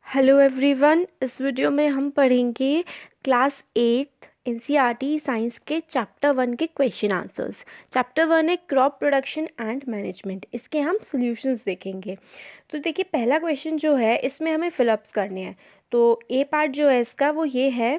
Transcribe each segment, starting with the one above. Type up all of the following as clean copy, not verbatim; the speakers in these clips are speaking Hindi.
Hello everyone. इस वीडियो में हम पढ़ेंगे क्लास 8 एनसीईआरटी साइंस के चैप्टर 1 के क्वेश्चन आंसर्स। चैप्टर 1 है क्रॉप प्रोडक्शन एंड मैनेजमेंट। इसके हम सॉल्यूशंस देखेंगे। तो देखिए, पहला क्वेश्चन जो है इसमें हमें फिलअप्स करने हैं। तो ए पार्ट जो है इसका वो ये है,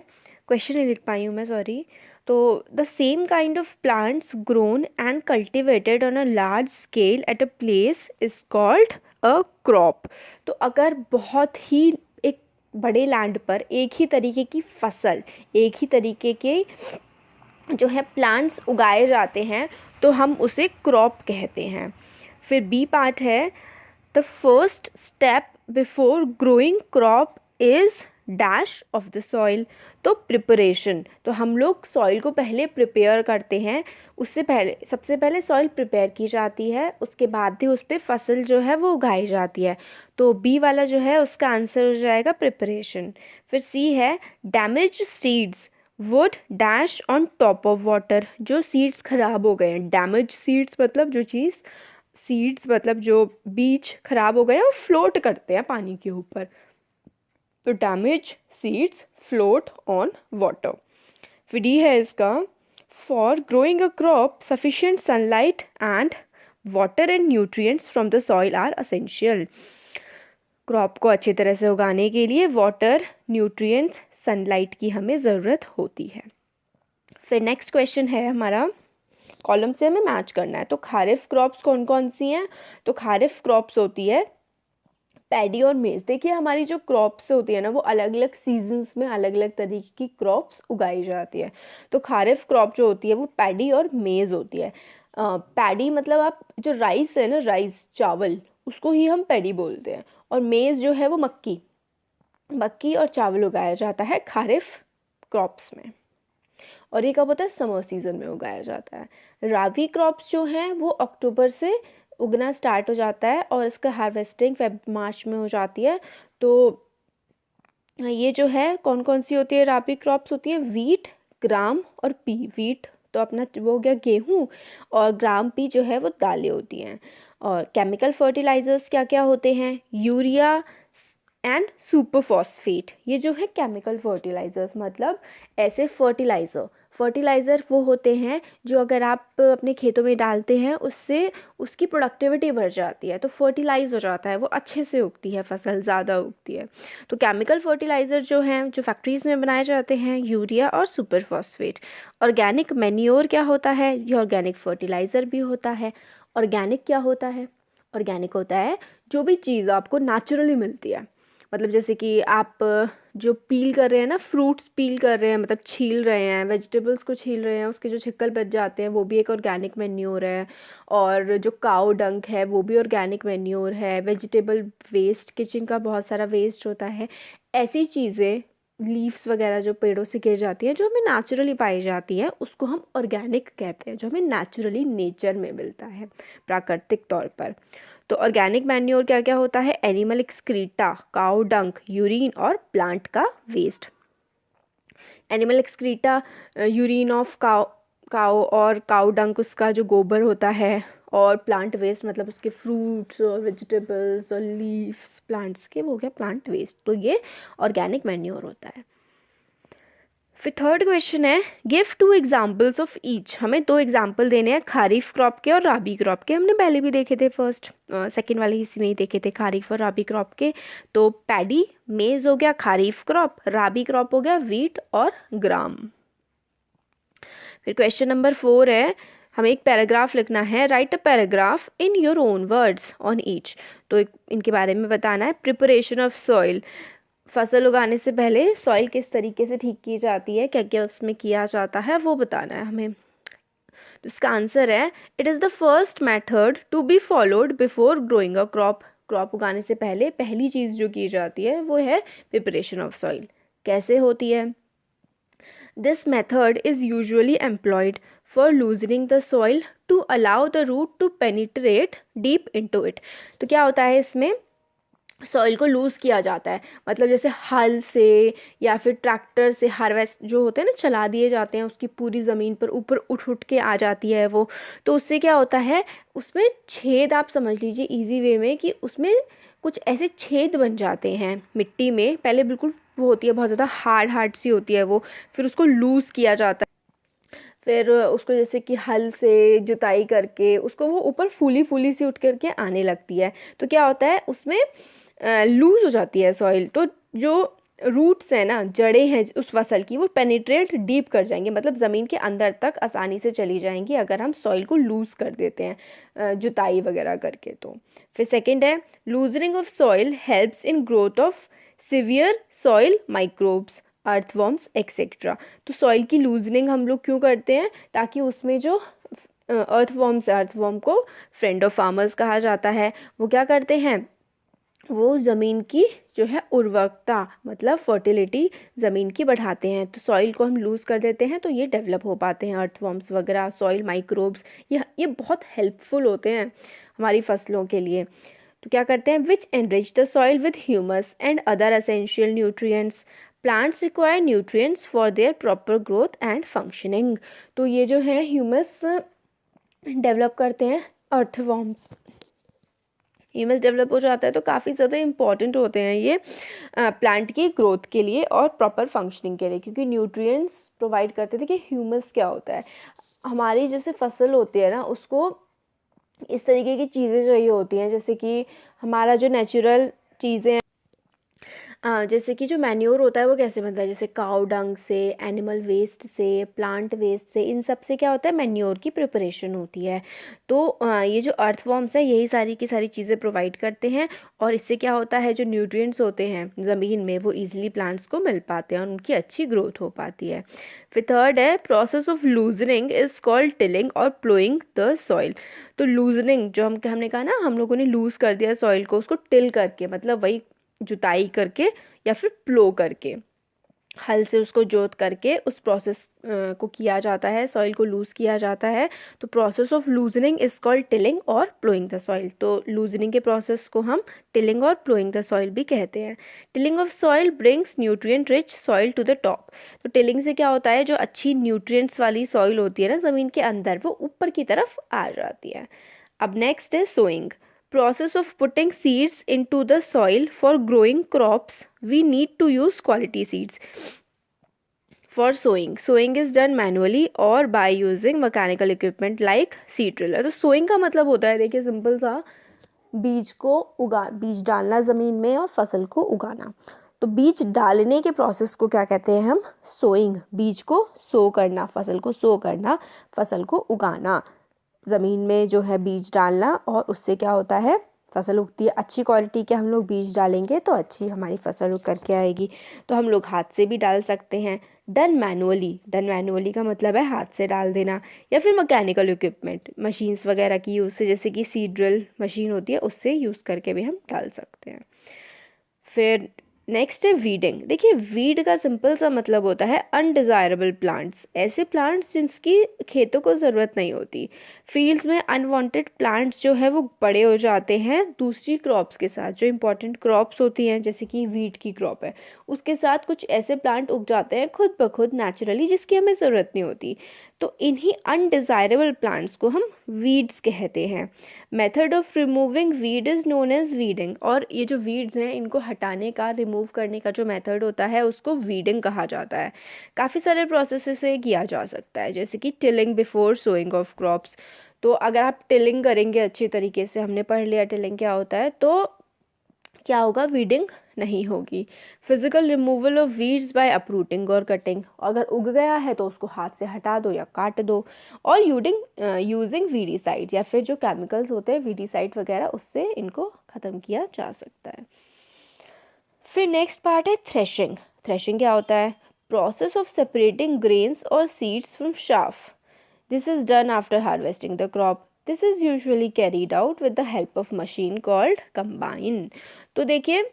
क्वेश्चन नहीं लिख पाई हूँ मैं, सॉरी। तो the same kind of plants grown and cultivated on a large scale at a place is called a crop. तो अगर बहुत ही एक बड़े लैंड पर एक ही तरीके की फसल, एक ही तरीके के जो है प्लांट्स उगाए जाते हैं तो हम उसे क्रॉप कहते हैं। फिर बी पार्ट है, the first step before growing crop is dash of the soil. तो प्रिपरेशन, तो हम लोग सॉइल को पहले प्रिपेयर करते हैं। उससे पहले सबसे पहले सॉइल प्रिपेयर की जाती है, उसके बाद ही उस पर फसल जो है वो उगाई जाती है। तो बी वाला जो है उसका आंसर हो जाएगा प्रिपरेशन। फिर सी है, damage seeds would dash on top of water. जो सीड्स खराब हो गए हैं, डैमेज सीड्स मतलब जो चीज़, सीड्स मतलब जो बीज खराब हो गए हैं वो फ्लोट करते हैं पानी के ऊपर। तो damage seeds float on water. फिर डी है इसका, for growing a crop sufficient sunlight and water and nutrients from the soil are essential. Crop को अच्छी तरह से उगाने के लिए वाटर, न्यूट्रिएंट्स, सनलाइट की हमें ज़रूरत होती है। फिर नेक्स्ट क्वेश्चन है हमारा, कॉलम से हमें मैच करना है। तो खारिफ क्रॉप्स कौन कौन सी हैं? तो खारिफ क्रॉप्स होती है पैडी और मेज़। देखिए, हमारी जो क्रॉप्स होती है ना वो अलग अलग सीजन्स में अलग अलग तरीके की क्रॉप्स उगाई जाती है। तो खारिफ क्रॉप जो होती है वो पैडी और मेज़ होती है। पैडी मतलब आप जो राइस है ना, राइस चावल, उसको ही हम पैडी बोलते हैं। और मेज़ जो है वो मक्की, मक्की और चावल उगाया जाता है खारिफ क्रॉप्स में। और ये कब होता है? समर सीजन में उगाया जाता है। राबी क्रॉप्स जो हैं वो अक्टूबर से उगना स्टार्ट हो जाता है और इसका हार्वेस्टिंग मार्च में हो जाती है। तो ये जो है कौन कौन सी होती है राबी क्रॉप्स? होती है वीट, ग्राम और पी। वीट तो अपना वो हो गया गेहूँ, और ग्राम पी जो है वो दालें होती हैं। और केमिकल फर्टिलाइजर्स क्या क्या होते हैं? Urea and super phosphate. ये जो है केमिकल फर्टिलाइजर्स, मतलब ऐसे फर्टिलाइज़र वो होते हैं जो अगर आप अपने खेतों में डालते हैं उससे उसकी प्रोडक्टिविटी बढ़ जाती है, तो फर्टिलाइज हो जाता है, वो अच्छे से उगती है, फसल ज़्यादा उगती है। तो केमिकल फर्टिलाइज़र जो हैं जो फैक्ट्रीज़ में बनाए जाते हैं, यूरिया और सुपर फॉस्फेट। ऑर्गेनिक मैन्योर क्या होता है? ये ऑर्गेनिक फर्टिलाइज़र भी होता है। ऑर्गेनिक क्या होता है? ऑर्गेनिक होता है जो भी चीज़ आपको नेचुरली मिलती है। मतलब जैसे कि आप जो पील कर रहे हैं ना, फ्रूट्स पील कर रहे हैं, मतलब छील रहे हैं, वेजिटेबल्स को छील रहे हैं, उसके जो छिक्कल बच जाते हैं वो भी एक ऑर्गेनिक मैन्योर है। और जो काऊ डंक है वो भी ऑर्गेनिक मैन्योर है। वेजिटेबल वेस्ट, किचन का बहुत सारा वेस्ट होता है, ऐसी चीज़ें, लीव्स वगैरह जो पेड़ों से गिर जाती हैं जो हमें नेचुरली पाई जाती हैं उसको हम ऑर्गेनिक कहते हैं, जो हमें नेचुरली नेचर में मिलता है प्राकृतिक तौर पर। तो ऑर्गेनिक मैन्योर क्या क्या होता है? Animal excreta, cow dung, urine और प्लांट का waste. Animal excreta urine of cow cow और काउ डंक उसका जो गोबर होता है। और प्लांट वेस्ट मतलब उसके फ्रूट्स और वेजिटेबल्स और लीव्स प्लांट्स के, वो हो गया प्लांट वेस्ट। तो ये ऑर्गेनिक मैन्योर होता है। फिर थर्ड क्वेश्चन है, give two examples of each. हमें दो एग्जाम्पल देने हैं खारिफ क्रॉप के और राबी क्रॉप के। हमने पहले भी देखे थे, सेकंड वाले हिस्से में ही देखे थे खारिफ और राबी क्रॉप के। तो पैडी, मेज हो गया खारिफ क्रॉप, राबी क्रॉप हो गया वीट और ग्राम। फिर क्वेश्चन नंबर 4 है, हमें एक पैराग्राफ लिखना है। Right a paragraph in your own words on each. तो इनके बारे में बताना है। प्रिपरेशन ऑफ सॉइल, फसल उगाने से पहले सॉइल किस तरीके से ठीक की जाती है, क्या क्या उसमें किया जाता है, वो बताना है हमें। तो इसका आंसर है, it is the first method to be followed before growing a crop. Crop उगाने से पहले पहली चीज़ जो की जाती है वो है प्रिपरेशन ऑफ सॉइल। कैसे होती है? This method is usually employed for loosening the soil to allow the root to penetrate deep into it. तो क्या होता है इसमें? सॉइल को लूज़ किया जाता है, मतलब जैसे हल से या फिर ट्रैक्टर से हार्वेस्ट जो होते हैं ना, चला दिए जाते हैं, उसकी पूरी ज़मीन पर ऊपर उठ उठ के आ जाती है वो। तो उससे क्या होता है, उसमें छेद, आप समझ लीजिए इजी वे में कि उसमें कुछ ऐसे छेद बन जाते हैं मिट्टी में। पहले बिल्कुल वो होती है बहुत ज़्यादा हार्ड सी होती है वो, फिर उसको लूज़ किया जाता है, फिर उसको जैसे कि हल से जुताई करके उसको वो ऊपर फूली सी उठ करके आने लगती है। तो क्या होता है उसमें लूज़ हो जाती है सॉइल, तो जो रूट्स हैं ना, जड़ें हैं उस फसल की, वो पेनिट्रेट डीप कर जाएंगे, मतलब ज़मीन के अंदर तक आसानी से चली जाएंगी अगर हम सॉइल को लूज़ कर देते हैं जुताई वगैरह करके। तो फिर सेकंड है loosening of soil helps in growth of severe soil microbes, earthworms etcetera. तो सॉइल की लूजनिंग हम लोग क्यों करते हैं, ताकि उसमें जो अर्थवर्म को फ्रेंड ऑफ फार्मर्स कहा जाता है, वो क्या करते हैं, वो ज़मीन की जो है उर्वरकता मतलब फर्टिलिटी ज़मीन की बढ़ाते हैं। तो सॉइल को हम लूज़ कर देते हैं तो ये डेवलप हो पाते हैं अर्थवर्म्स वगैरह, सॉइल माइक्रोब्स, ये बहुत हेल्पफुल होते हैं हमारी फसलों के लिए। तो क्या करते हैं, which enrich the soil with humus and other essential nutrients, plants require nutrients for their proper growth and functioning. तो ये जो है ह्यूमस डेवलप करते हैं अर्थवर्म्स, ह्यूमस डेवलप हो जाता है तो काफ़ी ज़्यादा इंपॉर्टेंट होते हैं ये प्लांट की ग्रोथ के लिए और प्रॉपर फंक्शनिंग के लिए, क्योंकि न्यूट्रिएंट्स प्रोवाइड करते थे। कि ह्यूमस क्या होता है, हमारी जैसे फसल होती है ना, उसको इस तरीके की चीज़ें चाहिए होती हैं, जैसे कि हमारा जो नेचुरल चीज़ें, जैसे कि जो मैन्योर होता है वो कैसे बनता है, जैसे काउ डंग से, एनिमल वेस्ट से, प्लांट वेस्ट से, इन सब से क्या होता है, मैन्योर की प्रिपरेशन होती है। तो ये जो अर्थवर्म्स है यही सारी की सारी चीज़ें प्रोवाइड करते हैं, और इससे क्या होता है, जो न्यूट्रिएंट्स होते हैं ज़मीन में वो ईजिली प्लांट्स को मिल पाते हैं और उनकी अच्छी ग्रोथ हो पाती है। फिर थर्ड है process of loosening is called tilling और प्लोइंग द सॉइल। तो लूजनिंग जो हमने कहा ना, हम लोगों ने लूज़ कर दिया सॉइल को, उसको टिल करके, मतलब वही जुताई करके या फिर प्लो करके, हल से उसको जोत करके उस प्रोसेस को किया जाता है, सॉइल को लूज़ किया जाता है। तो process of loosening is called tilling और प्लोइंग द सॉइल। तो लूजनिंग के प्रोसेस को हम टिलिंग और प्लोइंग द सॉइल भी कहते हैं। Tilling of soil brings nutrient rich soil to the top. तो टिलिंग से क्या होता है, जो अच्छी न्यूट्रिएंट्स वाली सॉइल होती है ना ज़मीन के अंदर, वो ऊपर की तरफ आ जाती है। अब नेक्स्ट है sowing, process of putting seeds into the soil for growing crops. We need to use quality seeds. For sowing is done manually or by using mechanical equipment like seed driller. तो sowing का मतलब होता है, देखिए सिंपल सा, बीज डालना ज़मीन में और फसल को उगाना। तो बीज डालने के प्रोसेस को क्या कहते हैं हम, सोइंग। बीज को सो करना, फसल को सो करना, फसल को उगाना, ज़मीन में जो है बीज डालना, और उससे क्या होता है, फसल उगती है। अच्छी क्वालिटी के हम लोग बीज डालेंगे तो अच्छी हमारी फसल उग करके आएगी। तो हम लोग हाथ से भी डाल सकते हैं। डन मैनुअली का मतलब है हाथ से डाल देना, या फिर मैकेनिकल इक्विपमेंट, मशीन्स वगैरह की यूज़ से, जैसे कि सीड ड्रिल मशीन होती है, उससे यूज़ करके भी हम डाल सकते हैं। फिर नेक्स्ट है वीडिंग। देखिए वीड का सिंपल सा मतलब होता है अनडिज़ायरेबल प्लांट्स, ऐसे प्लांट्स जिनकी खेतों को ज़रूरत नहीं होती। फील्ड्स में अनवांटेड प्लांट्स जो है वो बड़े हो जाते हैं दूसरी क्रॉप्स के साथ, जो इंपॉर्टेंट क्रॉप्स होती हैं, जैसे कि वीट की क्रॉप है, उसके साथ कुछ ऐसे प्लांट उग जाते हैं खुद ब खुद नेचुरली, जिसकी हमें ज़रूरत नहीं होती। तो इन्हीं अनडिज़ायरेबल प्लांट्स को हम वीड्स कहते हैं। Method of removing weed is known as weeding. और ये जो वीड्स हैं इनको हटाने का, रिमूव करने का जो मेथड होता है उसको वीडिंग कहा जाता है। काफ़ी सारे प्रोसेस से किया जा सकता है, जैसे कि tilling before sowing of crops. तो अगर आप टिलिंग करेंगे अच्छी तरीके से, हमने पढ़ लिया टिलिंग क्या होता है, तो क्या होगा, वीडिंग नहीं होगी। Physical removal of weeds by uprooting और कटिंग, अगर उग गया है तो उसको हाथ से हटा दो या काट दो। और यूजिंग वीडीसाइड, या फिर जो केमिकल्स होते हैं वीडीसाइड वगैरह, उससे इनको ख़त्म किया जा सकता है। फिर नेक्स्ट पार्ट है थ्रेशिंग। थ्रेशिंग क्या होता है, प्रोसेस ऑफ सेपरेटिंग ग्रेन्स और seeds from shaft. This is done after harvesting the crop. This is usually carried out with the help of machine called combine. तो देखिए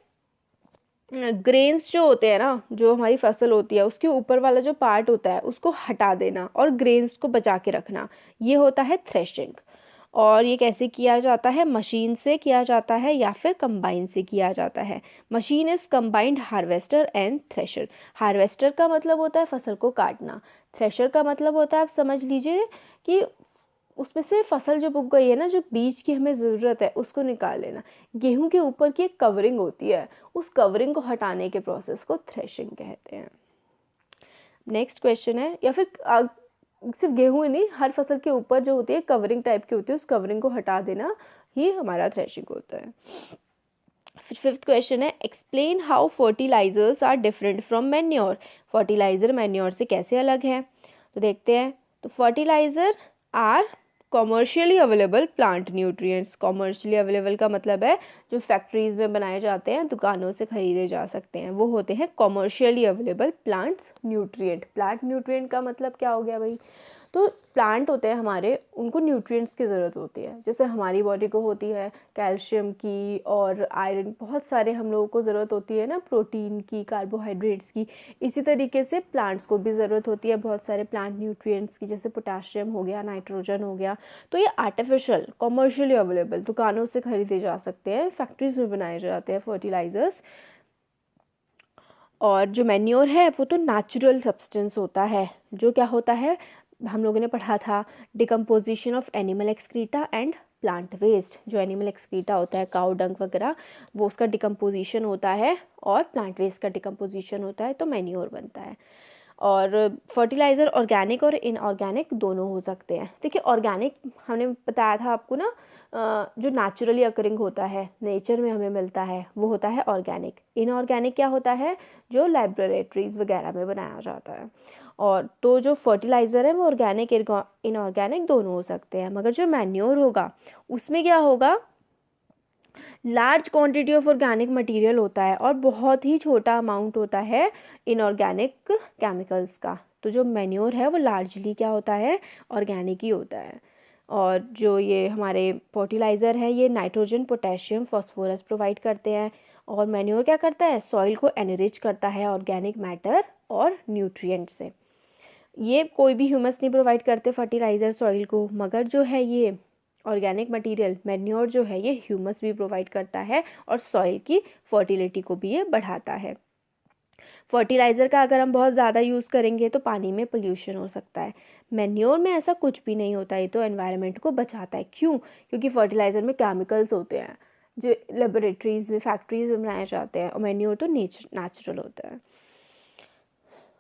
ग्रेन्स जो होते हैं ना, जो हमारी फसल होती है उसके ऊपर वाला जो पार्ट होता है उसको हटा देना और ग्रेन्स को बचा के रखना, ये होता है थ्रेशिंग। और ये कैसे किया जाता है, मशीन से किया जाता है या फिर कंबाइन से किया जाता है। Machine is combined harvester and thresher. Harvester का मतलब होता है फसल को काटना, थ्रेशर का मतलब होता है, आप समझ लीजिए कि उसमें से फसल जो उग गई है ना, जो बीज की हमें ज़रूरत है उसको निकाल लेना। गेहूं के ऊपर की एक कवरिंग होती है, उस कवरिंग को हटाने के प्रोसेस को थ्रेशिंग कहते हैं। नेक्स्ट क्वेश्चन है, या फिर सिर्फ गेहूं ही नहीं, हर फसल के ऊपर जो होती है कवरिंग टाइप की होती है, उस कवरिंग को हटा देना ही हमारा थ्रेशिंग होता है। फिर फिफ्थ क्वेश्चन है, explain how fertilisers are different from manure. Fertiliser manure से कैसे अलग है, तो देखते हैं। तो fertiliser are commercially available plant nutrients. Commercially available का मतलब है जो फैक्ट्रीज में बनाए जाते हैं, दुकानों से खरीदे जा सकते हैं, वो होते हैं commercially available plants nutrient. Plant nutrient का मतलब क्या हो गया भाई, तो प्लांट होते हैं हमारे, उनको न्यूट्रिएंट्स की ज़रूरत होती है, जैसे हमारी बॉडी को होती है कैल्शियम की और आयरन, बहुत सारे हम लोगों को ज़रूरत होती है ना, प्रोटीन की, कार्बोहाइड्रेट्स की। इसी तरीके से प्लांट्स को भी ज़रूरत होती है बहुत सारे प्लांट न्यूट्रिएंट्स की, जैसे पोटाशियम हो गया, नाइट्रोजन हो गया। तो ये आर्टिफिशियल कॉमर्शियली अवेलेबल दुकानों से खरीदे जा सकते हैं, फैक्ट्रीज में बनाए जाते हैं फर्टिलाइजर्स। और जो मैन्योर है वो तो नेचुरल सब्सटेंस होता है, जो क्या होता है, हम लोगों ने पढ़ा था, decomposition of animal excreta and plant waste. जो एनिमल एक्सक्रीटा होता है, काउ डंग वगैरह, वो उसका डिकम्पोजिशन होता है, और प्लांट वेस्ट का डिकम्पोजिशन होता है, तो मैन्योर बनता है। और फर्टिलाइज़र ऑर्गेनिक और इनऑर्गेनिक दोनों हो सकते हैं। देखिए ऑर्गेनिक हमने बताया था आपको ना, जो नेचुरली अकरिंग होता है, नेचर में हमें मिलता है, वो होता है ऑर्गेनिक। इनऑर्गेनिक क्या होता है, जो लैबोरेटरीज वगैरह में बनाया जाता है। और तो जो फर्टिलाइज़र है वो ऑर्गेनिक इनऑर्गेनिक दोनों हो सकते हैं। मगर जो मैन्योर होगा उसमें क्या होगा, large quantity of organic material होता है और बहुत ही छोटा अमाउंट होता है इनऑर्गेनिक केमिकल्स का। तो जो मैन्योर है वो लार्जली क्या होता है, ऑर्गेनिक ही होता है। और जो ये हमारे फर्टिलाइज़र है ये नाइट्रोजन, पोटेशियम, फास्फोरस प्रोवाइड करते हैं। और मैन्योर क्या करता है, सॉइल को एनरिच करता है ऑर्गेनिक मैटर और न्यूट्रिएंट से। ये कोई भी ह्यूमस नहीं प्रोवाइड करते फर्टिलाइज़र सॉइल को, मगर जो है ये ऑर्गेनिक मटेरियल मैन्योर जो है ये ह्यूमस भी प्रोवाइड करता है और सॉइल की फर्टिलिटी को भी ये बढ़ाता है। फर्टिलाइज़र का अगर हम बहुत ज़्यादा यूज़ करेंगे तो पानी में पोल्यूशन हो सकता है। मैन्योर में ऐसा कुछ भी नहीं होता, ये तो एनवायरनमेंट को बचाता है। क्यों, क्योंकि फर्टिलाइज़र में केमिकल्स होते हैं जो लेबोरेटरीज में, फैक्ट्रीज में बनाए जाते हैं, और मैन्योर तो नेचुरल होता है।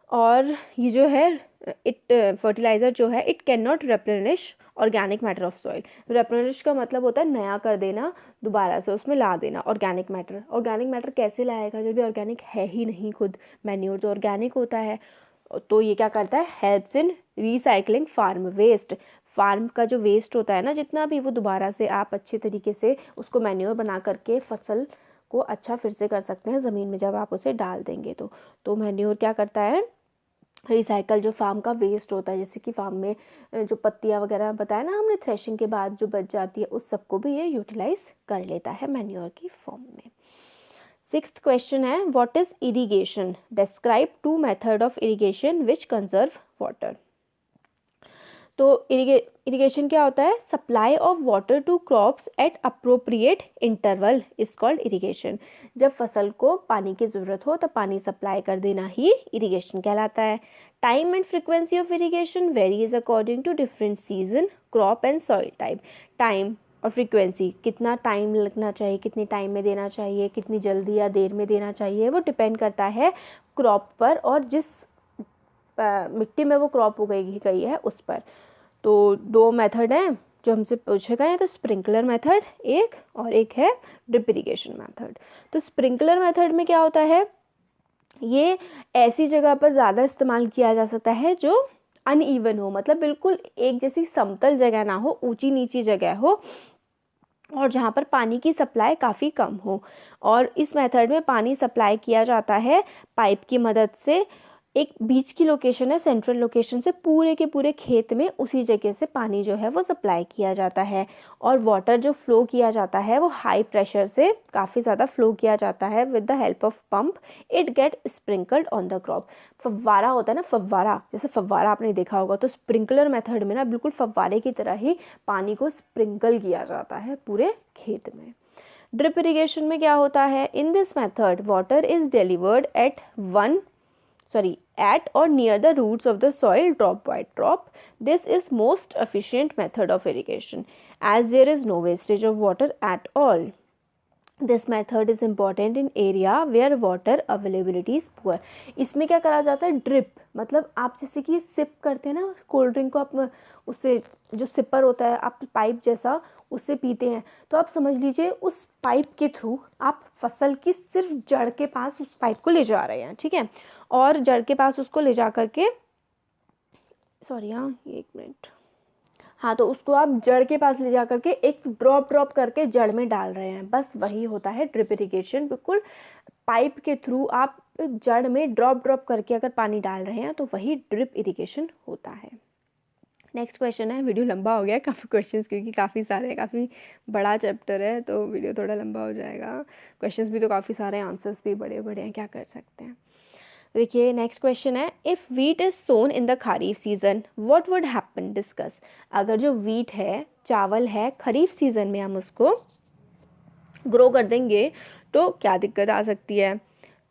और ये जो है फर्टिलाइज़र जो है, it can not replenish organic matter of soil. Replenish का मतलब होता है नया कर देना, दोबारा से उसमें ला देना ऑर्गेनिक मैटर। ऑर्गेनिक मैटर कैसे लाएगा जब भी ऑर्गेनिक है ही नहीं खुद, मैन्योर तो ऑर्गेनिक होता है। तो ये क्या करता है, helps in recycling farm waste. Farm का जो वेस्ट होता है ना जितना भी, वो दोबारा से आप अच्छे तरीके से उसको मैन्योर बना करके फसल को अच्छा फिर से कर सकते हैं ज़मीन में जब आप उसे डाल देंगे तो मैन्योर क्या करता है, रिसाइकल जो फार्म का वेस्ट होता है, जैसे कि फार्म में जो पत्तियां वगैरह बताया ना हमने थ्रेशिंग के बाद जो बच जाती है, उस सबको भी ये यूटिलाइज कर लेता है मैन्योर की फॉर्म में। सिक्स्थ क्वेश्चन है, what is irrigation, describe 2 method of irrigation which conserve water. तो इरिगेशन क्या होता है, supply of water to crops at appropriate interval is called irrigation. जब फसल को पानी की ज़रूरत हो तब पानी सप्लाई कर देना ही इरिगेशन कहलाता है। Time and frequency of irrigation varies according to different season, crop and soil type. Time और फ्रीक्वेंसी, कितना टाइम लगना चाहिए, कितने टाइम में देना चाहिए, कितनी जल्दी या देर में देना चाहिए, वो डिपेंड करता है क्रॉप पर और जिस मिट्टी में वो क्रॉप उगाई गई है उस पर। तो 2 मेथड हैं जो हमसे पूछे गए हैं, तो स्प्रिंकलर मेथड एक और एक है ड्रिप इरिगेशन मेथड। तो स्प्रिंकलर मेथड में क्या होता है, ये ऐसी जगह पर ज़्यादा इस्तेमाल किया जा सकता है जो अनइवन हो, मतलब बिल्कुल एक जैसी समतल जगह ना हो, ऊंची नीची जगह हो, और जहाँ पर पानी की सप्लाई काफ़ी कम हो। और इस मेथड में पानी सप्लाई किया जाता है पाइप की मदद से। एक बीच की लोकेशन है, सेंट्रल लोकेशन से पूरे के पूरे खेत में उसी जगह से पानी जो है वो सप्लाई किया जाता है। और वाटर जो फ्लो किया जाता है वो हाई प्रेशर से काफ़ी ज़्यादा फ्लो किया जाता है with the help of pump. It get sprinkled on the crop. फव्वारा होता है ना, फव्वारा, जैसे फव्वारा आपने देखा होगा, तो स्प्रिंकलर मेथड में ना बिल्कुल फव्वारे की तरह ही पानी को स्प्रिंकल किया जाता है पूरे खेत में। ड्रिप इरिगेशन में क्या होता है, in this method water is delivered at or near the roots of the soil drop by drop. This is most efficient method of irrigation as there is no wastage of water at all. This method is important in area where water availability is poor. इसमें क्या करा जाता है, ड्रिप, मतलब आप जैसे कि सिप करते हैं ना कोल्ड ड्रिंक को, आप उससे जो सिपर होता है आप पाइप जैसा उससे पीते हैं, तो आप समझ लीजिए उस पाइप के थ्रू आप फसल की सिर्फ जड़ के पास उस पाइप को ले जा रहे हैं, ठीक है, और जड़ के पास उसको ले जा करके, सॉरी हाँ ये 1 मिनट, हाँ, तो उसको आप जड़ के पास ले जा करके एक ड्रॉप करके जड़ में डाल रहे हैं, बस वही होता है ड्रिप इरिगेशन. बिल्कुल पाइप के थ्रू आप जड़ में ड्रॉप करके अगर पानी डाल रहे हैं तो वही ड्रिप इरिगेशन होता है. नेक्स्ट क्वेश्चन है. वीडियो लंबा हो गया काफ़ी क्वेश्चंस, क्योंकि काफ़ी सारे, काफ़ी बड़ा चैप्टर है तो वीडियो थोड़ा लंबा हो जाएगा. क्वेश्चंस भी तो काफ़ी सारे, आंसर्स भी बड़े बड़े हैं, क्या कर सकते हैं. देखिए नेक्स्ट क्वेश्चन है. If wheat is sown in the kharif season what would happen, discuss. अगर जो वीट है, चावल है, खरीफ सीज़न में हम उसको ग्रो कर देंगे तो क्या दिक्कत आ सकती है.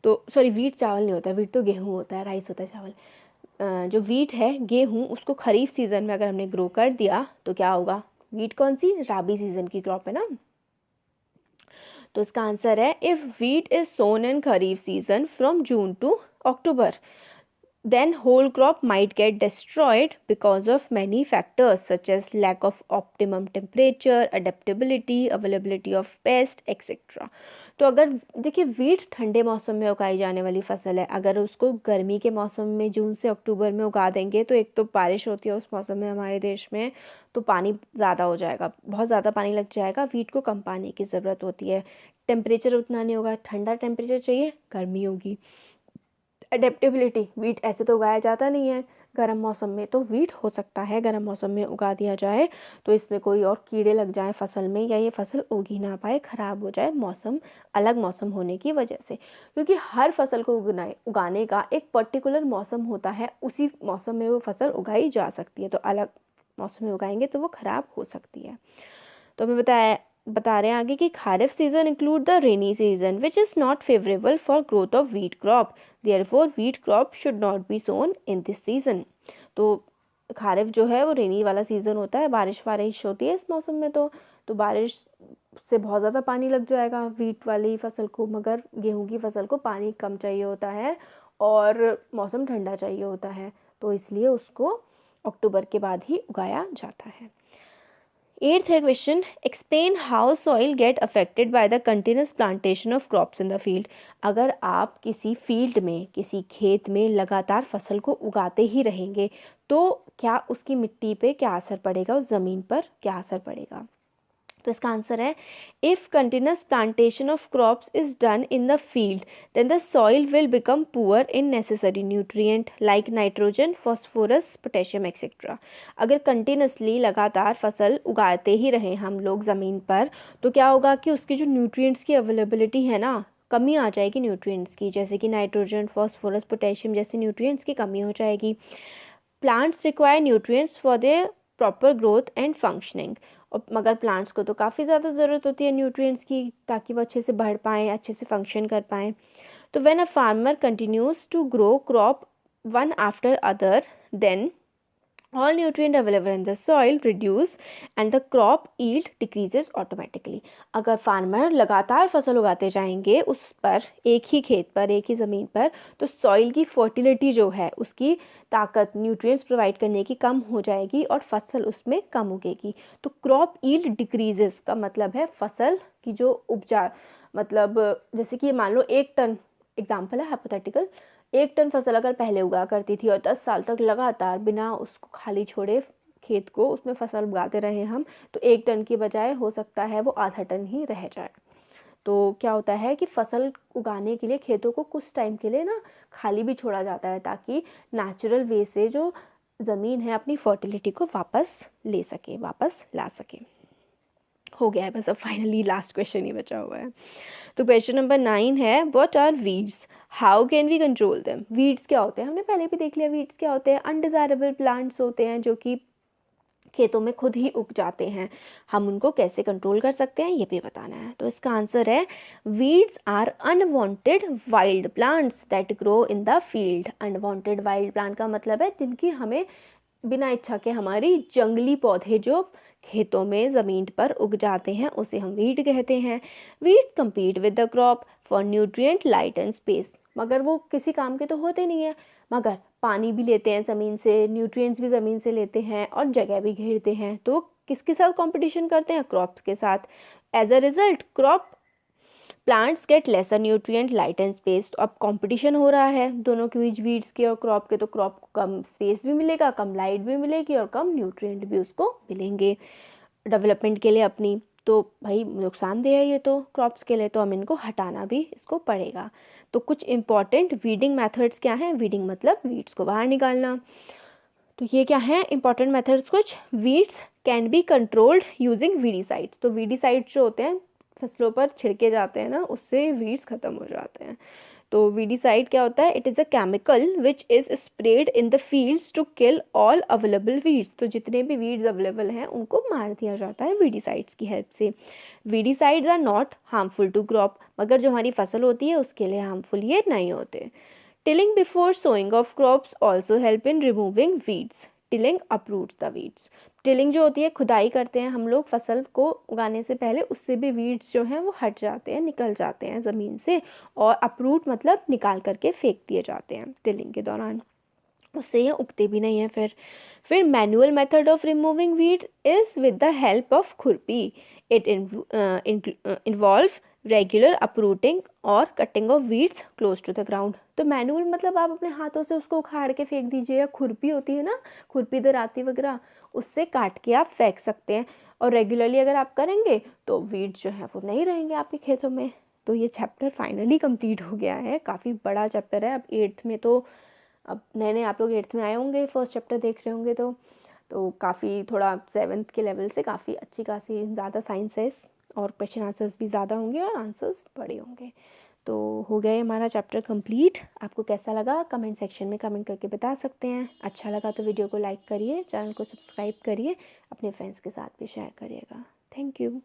तो सॉरी, वीट चावल नहीं होता है, वीट तो गेहूँ होता है, राइस होता है, चावल. जो वीट है, गेहूँ, उसको खरीफ सीज़न में अगर हमने ग्रो कर दिया तो क्या होगा. वीट कौन सी, राबी सीज़न की क्रॉप है ना. तो इसका आंसर है if wheat is sown in kharif season from June to October, then whole crop might get destroyed because of many factors such as lack of optimum temperature, adaptability, availability of pest, etc. तो अगर देखिए वीट ठंडे मौसम में उगाई जाने वाली फसल है, अगर उसको गर्मी के मौसम में जून से अक्टूबर में उगा देंगे तो एक तो बारिश होती है उस मौसम में हमारे देश में, तो पानी ज़्यादा हो जाएगा, बहुत ज़्यादा पानी लग जाएगा, वीट को कम पानी की ज़रूरत होती है. टेम्परेचर उतना नहीं होगा, ठंडा टेम्परेचर चाहिए, गर्मी होगी. एडेप्टेबिलिटी, वीट ऐसे तो उगाया जाता नहीं है गर्म मौसम में, तो वीट हो सकता है गर्म मौसम में उगा दिया जाए तो इसमें कोई और कीड़े लग जाए फसल में, या ये फसल उग ही ना पाए, ख़राब हो जाए मौसम, अलग मौसम होने की वजह से. क्योंकि हर फसल को उगाने का एक पर्टिकुलर मौसम होता है, उसी मौसम में वो फसल उगाई जा सकती है, तो अलग मौसम में उगाएंगे तो वो ख़राब हो सकती है. तो हमें बता रहे हैं आगे कि kharif season include the rainy season which is not favourable for growth of wheat crop, therefore wheat crop should not be sown in this season. तो खारिफ जो है वो रेनी वाला सीज़न होता है, बारिश होती है इस मौसम में, तो बारिश से बहुत ज़्यादा पानी लग जाएगा वीट वाली फसल को, मगर गेहूं की फसल को पानी कम चाहिए होता है और मौसम ठंडा चाहिए होता है, तो इसलिए उसको अक्टूबर के बाद ही उगाया जाता है. 8th question, explain how soil get affected by the continuous plantation of crops in the field. अगर आप किसी फील्ड में, किसी खेत में लगातार फसल को उगाते ही रहेंगे तो क्या उसकी मिट्टी पे क्या असर पड़ेगा, उस ज़मीन पर क्या असर पड़ेगा. तो इसका आंसर है if continuous plantation of crops is done in the field then the soil will become poor in necessary nutrient like nitrogen, phosphorus, potassium etcetera. अगर कंटिन्यूसली लगातार फसल उगाते ही रहें हम लोग ज़मीन पर तो क्या होगा कि उसकी जो न्यूट्रिएंट्स की अवेलेबिलिटी है ना, कमी आ जाएगी न्यूट्रिएंट्स की, जैसे कि नाइट्रोजन, फॉस्फोरस, पोटेशियम जैसे न्यूट्रिएंट्स की कमी हो जाएगी. Plants require nutrients for their proper growth and functioning. मगर प्लांट्स को तो काफ़ी ज़्यादा ज़रूरत होती है न्यूट्रिएंट्स की, ताकि वो अच्छे से बढ़ पाएँ, अच्छे से फंक्शन कर पाएँ. तो when a farmer continues to grow crop one after other then all nutrient available in the soil reduce and the crop yield decreases automatically. अगर फार्मर लगातार फसल उगाते जाएंगे उस पर, एक ही खेत पर, एक ही ज़मीन पर, तो सॉइल की फर्टिलिटी जो है, उसकी ताकत न्यूट्रिएंट्स प्रोवाइड करने की कम हो जाएगी और फसल उसमें कम उगेगी. तो क्रॉप यील्ड डिक्रीजेस का मतलब है फसल की जो उपजा, मतलब जैसे कि मान लो 1 टन, एग्जाम्पल है हाइपोथेटिकल, 1 टन फसल अगर पहले उगा करती थी और 10 साल तक लगातार बिना उसको खाली छोड़े खेत को उसमें फसल उगाते रहे हम, तो 1 टन की बजाय हो सकता है वो आधा टन ही रह जाए. तो क्या होता है कि फसल उगाने के लिए खेतों को कुछ टाइम के लिए ना खाली भी छोड़ा जाता है, ताकि नेचुरल वे से जो ज़मीन है अपनी फर्टिलिटी को वापस ले सके, वापस ला सके. हो गया है बस, अब फाइनली लास्ट क्वेश्चन ही बचा हुआ है. तो क्वेश्चन नंबर 9 है what are weeds, how can we control them. Weeds क्या होते हैं, हमने पहले भी देख लिया वीड्स क्या होते हैं. अनडिज़ायरेबल प्लांट्स होते हैं जो कि खेतों में खुद ही उग जाते हैं, हम उनको कैसे कंट्रोल कर सकते हैं ये भी बताना है। तो इसका आंसर है weeds are unwanted wild plants that grow in the field. Unwanted wild plant का मतलब है जिनकी हमें बिना इच्छा के हमारी जंगली पौधे जो खेतों में ज़मीन पर उग जाते हैं उसे हम वीड कहते हैं। Weed compete with the crop for nutrient light and space. मगर वो किसी काम के तो होते नहीं है, मगर पानी भी लेते हैं ज़मीन से, न्यूट्रिएंट्स भी ज़मीन से लेते हैं और जगह भी घेरते हैं। तो किसके साथ कंपटीशन करते हैं? क्रॉप्स के साथ। As a result crop plants get lesser nutrient light and space. तो अब कंपटीशन हो रहा है दोनों के बीच, वीड्स के और क्रॉप के। तो क्रॉप को कम स्पेस भी मिलेगा, कम लाइट भी मिलेगी और कम न्यूट्रिएंट भी उसको मिलेंगे डेवलपमेंट के लिए अपनी। तो भाई नुकसानदेह है ये तो क्रॉप्स के लिए, तो हम इनको हटाना भी इसको पड़ेगा। तो कुछ इंपॉर्टेंट वीडिंग मेथड्स क्या हैं? वीडिंग मतलब वीड्स को बाहर निकालना। तो ये क्या है इंपॉर्टेंट मेथड्स कुछ? Weeds can be controlled using weedicides. तो वीडीसाइड्स जो होते हैं फसलों पर छिड़के जाते हैं ना, उससे वीड्स ख़त्म हो जाते हैं। तो वीडीसाइड क्या होता है? It is a chemical which is spread in the fields to kill all available weeds. तो जितने भी वीड्स अवेलेबल हैं उनको मार दिया जाता है वीडीसाइड्स की हेल्प से। Weedicides are not harmful to crop. मगर जो हमारी फसल होती है उसके लिए हार्मफुल ये नहीं होते। Tilling before sowing of crops also help in removing weeds. Tilling uproots the weeds. Tilling जो होती है, खुदाई करते हैं हम लोग फसल को उगाने से पहले, उससे भी वीड्स जो हैं वो हट जाते हैं, निकल जाते हैं ज़मीन से। और अप्रूट मतलब निकाल करके फेंक दिए जाते हैं टिलिंग के दौरान, उससे ये उगते भी नहीं हैं। फिर manual method of removing weed is with the help of khurpi. It involve regular uprooting और cutting of weeds close to the ground. तो मैनुअल मतलब आप अपने हाथों से उसको उखाड़ के फेंक दीजिए, या खुरपी होती है ना, खुरपी दराती वगैरह, उससे काट के आप फेंक सकते हैं। और रेगुलरली अगर आप करेंगे तो वीड्स जो है वो नहीं रहेंगे आपके खेतों में। तो ये चैप्टर फाइनली कंप्लीट हो गया है। काफ़ी बड़ा चैप्टर है। अब 8th में तो, अब नए नए आप लोग 8th में आए होंगे, फर्स्ट चैप्टर देख रहे होंगे, तो काफ़ी थोड़ा 7th के लेवल से काफ़ी अच्छी खासी ज़्यादा साइंस है, और क्वेश्चन आंसर्स भी ज़्यादा होंगे और आंसर्स बड़े होंगे। तो हो गया हमारा चैप्टर कंप्लीट। आपको कैसा लगा कमेंट सेक्शन में कमेंट करके बता सकते हैं। अच्छा लगा तो वीडियो को लाइक करिए, चैनल को सब्सक्राइब करिए, अपने फ्रेंड्स के साथ भी शेयर करिएगा। Thank you.